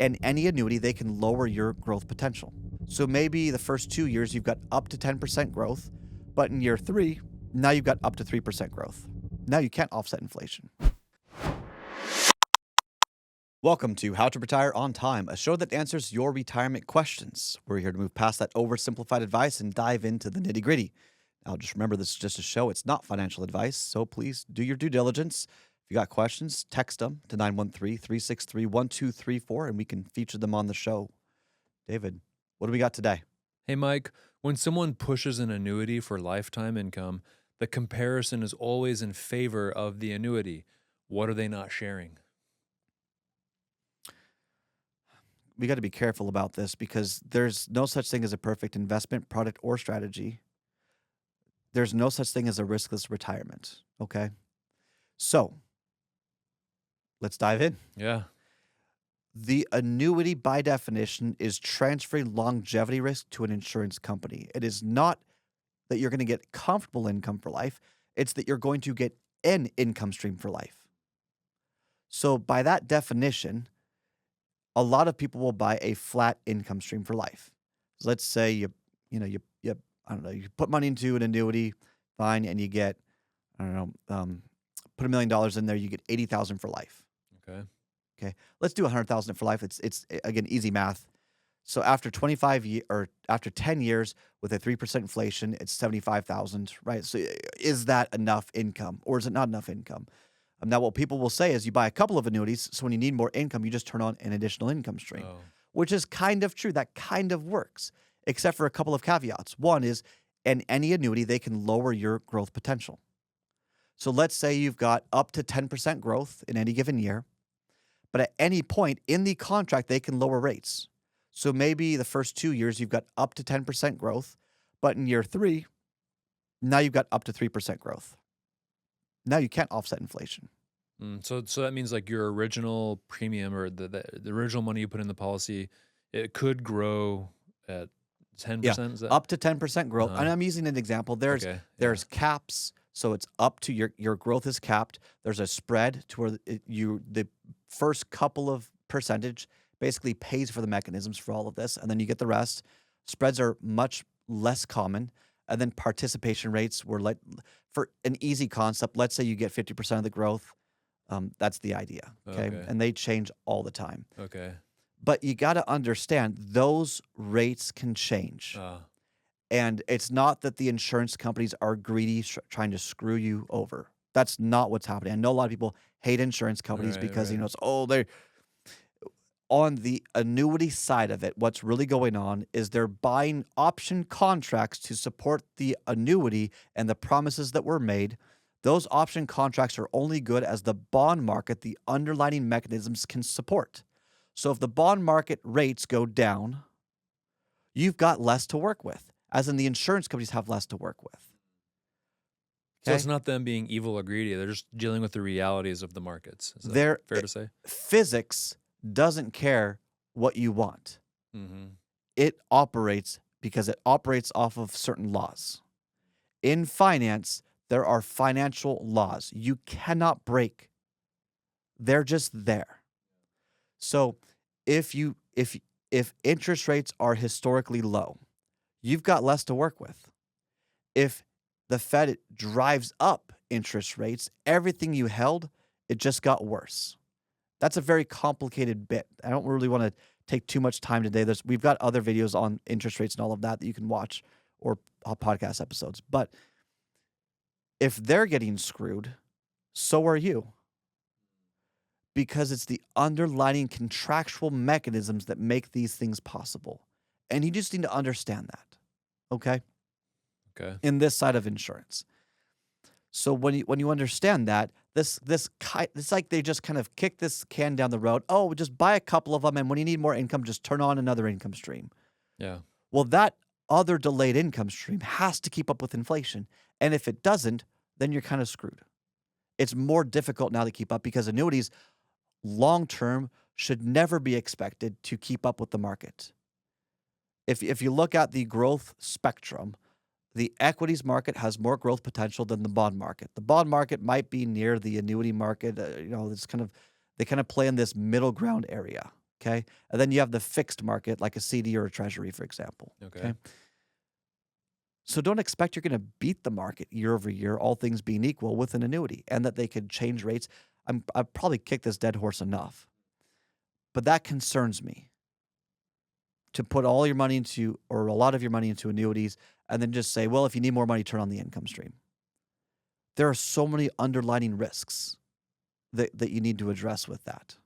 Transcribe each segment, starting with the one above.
in any annuity, they can lower your growth potential. So maybe the first 2 years, you've got up to 10% growth, but in year three, now you've got up to 3% growth. Now you can't offset inflation. Welcome to How to Retire on Time, a show that answers your retirement questions. We're here to move past that oversimplified advice and dive into the nitty gritty. Now, just remember, this is just a show. It's not financial advice, so please do your due diligence. If you got questions, text them to 913-363-1234, and we can feature them on the show. David, what do we got today? Hey, Mike, when someone pushes an annuity for lifetime income, the comparison is always in favor of the annuity. What are they not sharing? We got to be careful about this because there's no such thing as a perfect investment product or strategy. There's no such thing as a riskless retirement, okay? So, let's dive in. Yeah. The annuity, by definition, is transferring longevity risk to an insurance company. It is not that you're going to get comfortable income for life. It's that you're going to get an income stream for life. So, by that definition, a lot of people will buy a flat income stream for life. So let's say you I don't know, you put money into an annuity, fine, and you get, I don't know, put $1 million in there, you get 80,000 for life. Okay. Okay, let's do 100,000 for life. It's again easy math. So after 10 years with a 3% inflation, it's 75,000, right? So is that enough income, or is it not enough income? Now, what people will say is you buy a couple of annuities, so when you need more income, you just turn on an additional income stream, which is kind of true. That kind of works, except for a couple of caveats. One is, in any annuity, they can lower your growth potential. So let's say you've got up to 10% growth in any given year, but at any point in the contract, they can lower rates. So maybe the first 2 years, you've got up to 10% growth, but in year three, now you've got up to 3% growth. Now you can't offset inflation. So that means like your original premium or the original money you put in the policy, it could grow at 10%. Is that? Up to 10% growth. And I'm using an example. There's Okay, there's caps, so it's up to your growth is capped. There's a spread to where the first couple of percentage basically pays for the mechanisms for all of this, and then you get the rest. Spreads are much less common. And then participation rates were like, for an easy concept, let's say you get 50% of the growth. That's the idea, okay? And they change all the time. Okay. But you got to understand those rates can change. And it's not that the insurance companies are greedy, trying to screw you over. That's not what's happening. I know a lot of people hate insurance companies because, it's, they're on the annuity side of it. What's really going on is they're buying option contracts to support the annuity and the promises that were made. Those option contracts are only good as the bond market, the underlying mechanisms, can support. So if the bond market rates go down, you've got less to work with, as in the insurance companies have less to work with. So it's not them being evil or greedy. They're just dealing with the realities of the markets. Is that fair to say? Physics doesn't care what you want. It operates because it operates off of certain laws. In finance, there are financial laws you cannot break. They're just there. So if interest rates are historically low, you've got less to work with. If the Fed drives up interest rates, everything you held, it just got worse. That's a very complicated bit. I don't really want to take too much time today. We've got other videos on interest rates and all of that you can watch, or podcast episodes. But if they're getting screwed, so are you. Because it's the underlying contractual mechanisms that make these things possible. And you just need to understand that. Okay? Okay. In this side of insurance. So when you understand that, it's like they just kind of kick this can down the road. Oh, just buy a couple of them, and when you need more income, just turn on another income stream. Yeah. Well, that other delayed income stream has to keep up with inflation. And if it doesn't, then you're kind of screwed. It's more difficult now to keep up because annuities, long-term, should never be expected to keep up with the market. If you look at the growth spectrum, the equities market has more growth potential than the bond market. The bond market might be near the annuity market. They kind of play in this middle ground area. Okay. And then you have the fixed market, like a CD or a treasury, for example. Okay. So don't expect you're going to beat the market year over year, all things being equal, with an annuity, and that they could change rates. I've probably kicked this dead horse enough, but that concerns me, to put all your money into, or a lot of your money into annuities, and then just say, well, if you need more money, turn on the income stream. There are so many underlying risks that you need to address with that.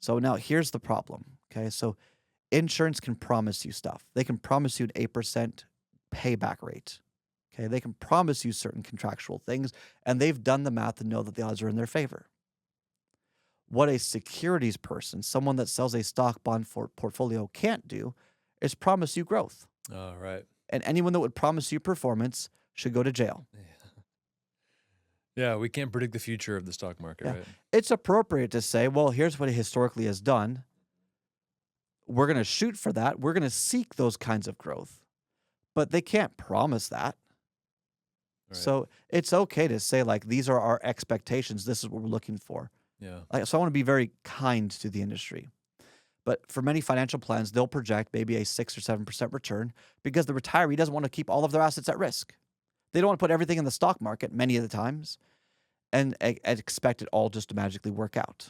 So now here's the problem. Okay. So insurance can promise you stuff. They can promise you an 8% payback rate. Okay. They can promise you certain contractual things, and they've done the math and know that the odds are in their favor. What a securities person, someone that sells a stock bond for portfolio, can't do is promise you growth. Oh, right. And anyone that would promise you performance should go to jail. Yeah, we can't predict the future of the stock market, Yeah. right? It's appropriate to say, well, here's what it historically has done. We're going to shoot for that. We're going to seek those kinds of growth, but they can't promise that. Right. So it's okay to say, like, these are our expectations. This is what we're looking for. Yeah. So I want to be very kind to the industry. But for many financial plans, they'll project maybe a 6 or 7% return because the retiree doesn't want to keep all of their assets at risk. They don't want to put everything in the stock market many of the times and expect it all just to magically work out.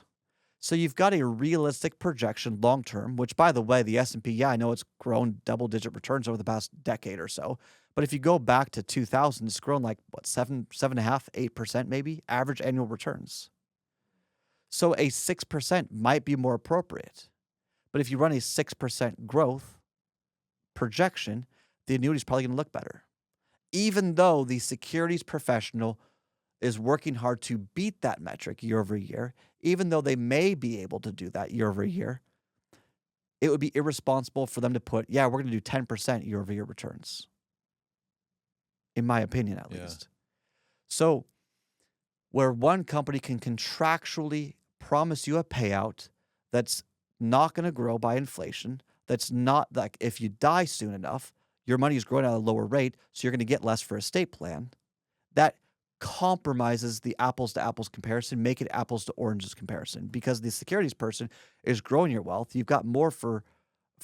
So you've got a realistic projection long term, which, by the way, the S&P, yeah, I know it's grown double-digit returns over the past decade or so. But if you go back to 2000, it's grown like, what, 7.5%, 8% maybe, average annual returns. So a 6% might be more appropriate. But if you run a 6% growth projection, the annuity is probably going to look better. Even though the securities professional is working hard to beat that metric year over year, even though they may be able to do that year over year, it would be irresponsible for them to put, yeah, we're going to do 10% year over year returns. In my opinion, at least. So where one company can contractually promise you a payout that's not going to grow by inflation, that's not like, if you die soon enough, your money is growing at a lower rate, so you're going to get less for estate plan. That compromises the apples to apples comparison, make it apples to oranges comparison, because the securities person is growing your wealth. You've got more for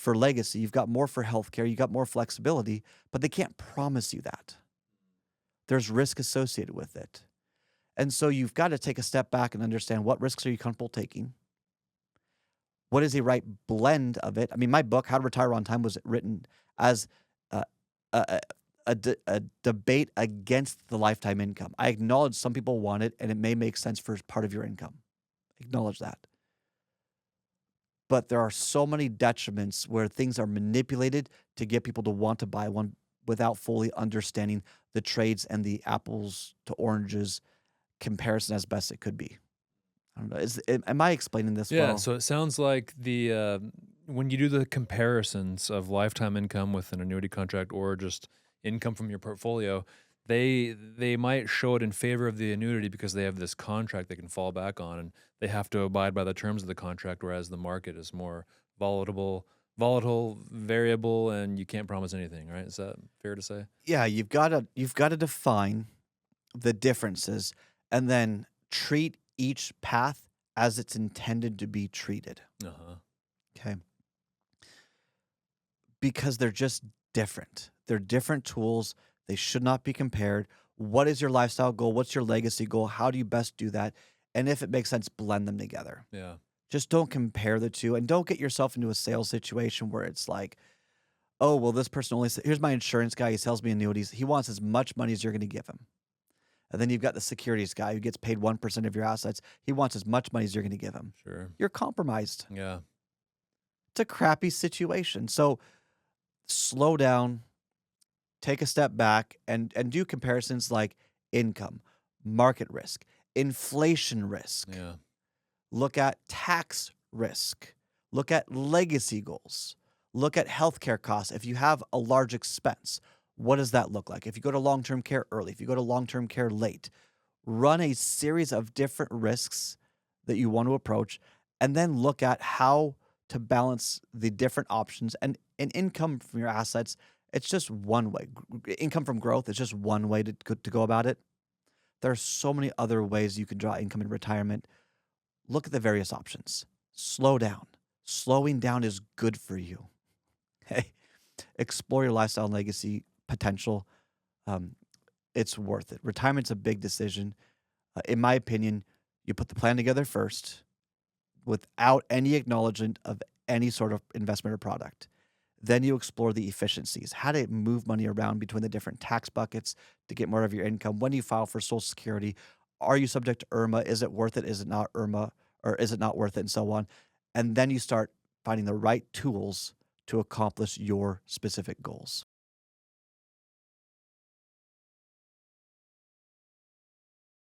legacy, you've got more for healthcare, you've got more flexibility, but they can't promise you that. There's risk associated with it. And so you've got to take a step back and understand, what risks are you comfortable taking? What is the right blend of it? I mean, my book, How to Retire on Time, was written as a debate against the lifetime income. I acknowledge some people want it, and it may make sense for part of your income. Acknowledge that. But there are so many detriments where things are manipulated to get people to want to buy one without fully understanding the trades and the apples to oranges comparison as best it could be. I don't know. Am I explaining this Yeah, well? so it sounds like the when you do the comparisons of lifetime income with an annuity contract or just income from your portfolio, they might show it in favor of the annuity because they have this contract they can fall back on, and they have to abide by the terms of the contract, whereas the market is more volatile, variable, and you can't promise anything, right? Is that fair to say? Yeah, you've got to define the differences and then treat each path as it's intended to be treated. Uh-huh. Okay. Because they're just different. They're different tools. They should not be compared. What is your lifestyle goal? What's your legacy goal? How do you best do that? And if it makes sense, blend them together. Yeah. Just don't compare the two, and don't get yourself into a sales situation where it's like, oh, well, this person only, here's my insurance guy. He sells me annuities. He wants as much money as you're going to give him. And then you've got the securities guy who gets paid 1% of your assets. He wants as much money as you're going to give him. Sure. You're compromised. Yeah. It's a crappy situation. So slow down, take a step back, and do comparisons like income, market risk, inflation risk. Yeah. Look at tax risk. Look at legacy goals. Look at healthcare costs. If you have a large expense, what does that look like? If you go to long-term care early, if you go to long-term care late, run a series of different risks that you want to approach, and then look at how to balance the different options. And income from your assets, it's just one way. Income from growth is just one way to go about it. There are so many other ways you can draw income in retirement. Look at the various options. Slow down. slowing down is good for you. Hey, explore your lifestyle and legacy potential. Um, it's worth it. Retirement's a big decision. In my opinion, you put the plan together first without any acknowledgement of any sort of investment or product. Then you explore the efficiencies, how to move money around between the different tax buckets to get more of your income. When you file for Social Security, are you subject to IRMA? Is it worth it? Is it not IRMA? Or is it not worth it? And so on. And then you start finding the right tools to accomplish your specific goals.